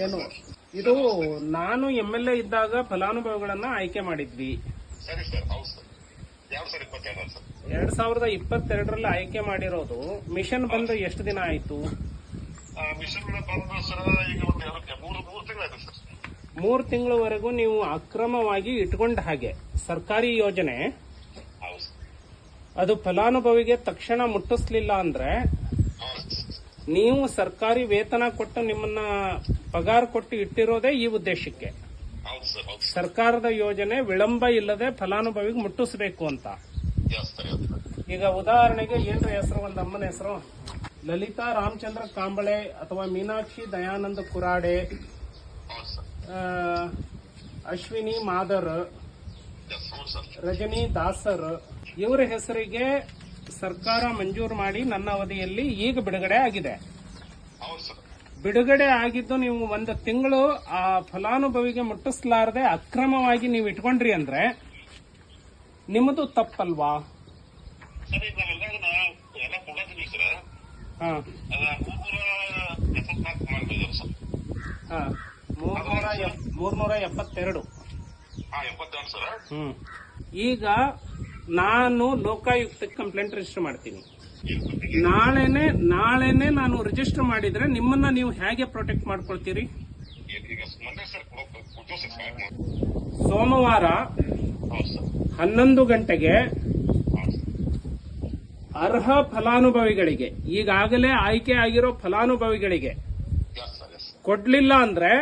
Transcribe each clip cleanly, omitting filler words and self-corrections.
ಏನು ಇದು ನಾನು MLA ಇದ್ದಾಗ ಫಲಾನುಭವಿಗಳನ್ನ ಆಯ್ಕೆ ಮಾಡಿದ್ವಿ. ಸರಿ ಸರ್, ಹೌದು ಸರ್. 2022 ಸರ್. 2022ರಲ್ಲಿ ಆಯ್ಕೆ ಮಾಡಿರೋದು. ಮಿಷನ್ ಬಂದು ಎಷ್ಟು ದಿನ ಆಯ್ತು? ಮಿಷನ್ ಬಂದು ಸರ್ ಈಗ ಒಂದು 3 ತಿಂಗಳಾಯ್ತು ಸರ್. 3 ತಿಂಗಳವರೆಗೂ ನೀವು ಅಕ್ರಮವಾಗಿ ಇಟ್ಕೊಂಡ ಹಾಗೆ ಸರ್ಕಾರಿ ಯೋಜನೆ ಹೌದು ಸರ್. ಅದು ಫಲಾನುಭವಿಗೆ ತಕ್ಷಣ ಮುಟ್ಟಿಸ್ಲಿಲ್ಲ ಅಂದ್ರೆ ನೀವು ಸರ್ಕಾರಿ ವೇತನ ಕೊಟ್ಟು ನಿಮ್ಮನ್ನ ಪಗಾರ ಕೊಟ್ಟು ಇಟ್ಟಿರೋದೇ ಈ ಉದ್ದೇಶಕ್ಕೆ. ಹೌದು ಸರ್, ಹೌದು ಸರ್. ಸರ್ಕಾರದ ಯೋಜನೆ ವಿಳಂಬ ಇಲ್ಲದೆ ಫಲಾನುಭವಿಗೆ ಮುಟ್ಟಿಸಬೇಕು ಅಂತ. ಈಗ ಉದಾಹರಣೆಗೆ ಏನ್ರ ಹೆಸರು, ಒಂದು ಅಮ್ಮನ ಹೆಸರು ಲಲಿತಾ ರಾಮಚಂದ್ರ ಕಾಂಬಳೆ ಅಥವಾ ಮೀನಾಕ್ಷಿ ದಯಾನಂದ ಕುರಾಡೆ, ಹೌದು ಸರ್. ಅಶ್ವಿನಿ ಮಾದರ್, ಹೌದು ಸರ್. ರಜನಿ ದಾಸರ್ ಇವರ ಹೆಸರಿಗೆ ಸರ್ಕಾರ ಮಂಜೂರು ಮಾಡಿ ನನ್ನ ಅವಧಿಯಲ್ಲಿ ಈಗ ಬಿಡುಗಡೆ ಆಗಿದೆ. ಹೌದು ಸರ್. ಬಿಡುಗಡೆ ಆಗಿದ್ದು ನೀವು 1 ತಿಂಗಳು ಆ ಫಲಾನುಭವಿಗೆ ಮುಟ್ಟಿಸಲಾರದೆ ಅಕ್ರಮವಾಗಿ ನೀವು ಇಟ್ಕೊಂಡ್ರಿ ಅಂದ್ರೆ ನಿಮ್ಮದು ತಪ್ಪಲ್ವಾ? ಸರ್ ಈಗ ಎಲ್ಲ ಕೊಡೋದಿಲ್ಲ ಸರ್. ಹಾ 374 ಮಾಡಿದ್ರು ಸರ್. ಹಾ 372. 72 ಸರ್. ಈಗ ನಾನು ಲೋಕಾಯುಕ್ತಕ್ಕೆ ಕಂಪ್ಲೇಂಟ್ ರಿಜಿಸ್ಟರ್ ಮಾಡ್ತೀನಿ. ನಾಳೆನೆ ನಾನು ರಿಜಿಸ್ಟರ್ ಮಾಡಿದ್ರೆ ನಿಮ್ಮನ್ನ ನೀವು ಹೇಗೆ ಪ್ರೊಟೆಕ್ಟ್ ಮಾಡ್ಕೊಳ್ತೀರಿ? ಸೋಮವಾರ 11 ಗಂಟೆಗೆ ಅರ್ಹ ಫಲಾನುಭವಿಗಳಿಗೆ, ಈಗಾಗಲೇ ಆಯ್ಕೆ ಆಗಿರೋ ಫಲಾನುಭವಿಗಳಿಗೆ ಕೊಡ್ಲಿಲ್ಲ ಅಂದ್ರೆ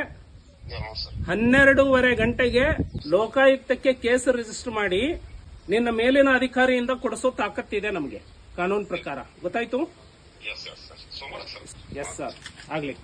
12:30 ಗಂಟೆಗೆ ಲೋಕಾಯುಕ್ತಕ್ಕೆ ಕೇಸ್ ರಿಜಿಸ್ಟರ್ ಮಾಡಿ ನಿನ್ನ ಮೇಲಿನ ಅಧಿಕಾರಿಯಿಂದ ಕೊಡಿಸೋ ತಾಕತ್ತಿದೆ ನಮಗೆ ಕಾನೂನು ಪ್ರಕಾರ. ಗೊತ್ತಾಯ್ತು? ಎಸ್ ಸರ್, ಆಗ್ಲಿ.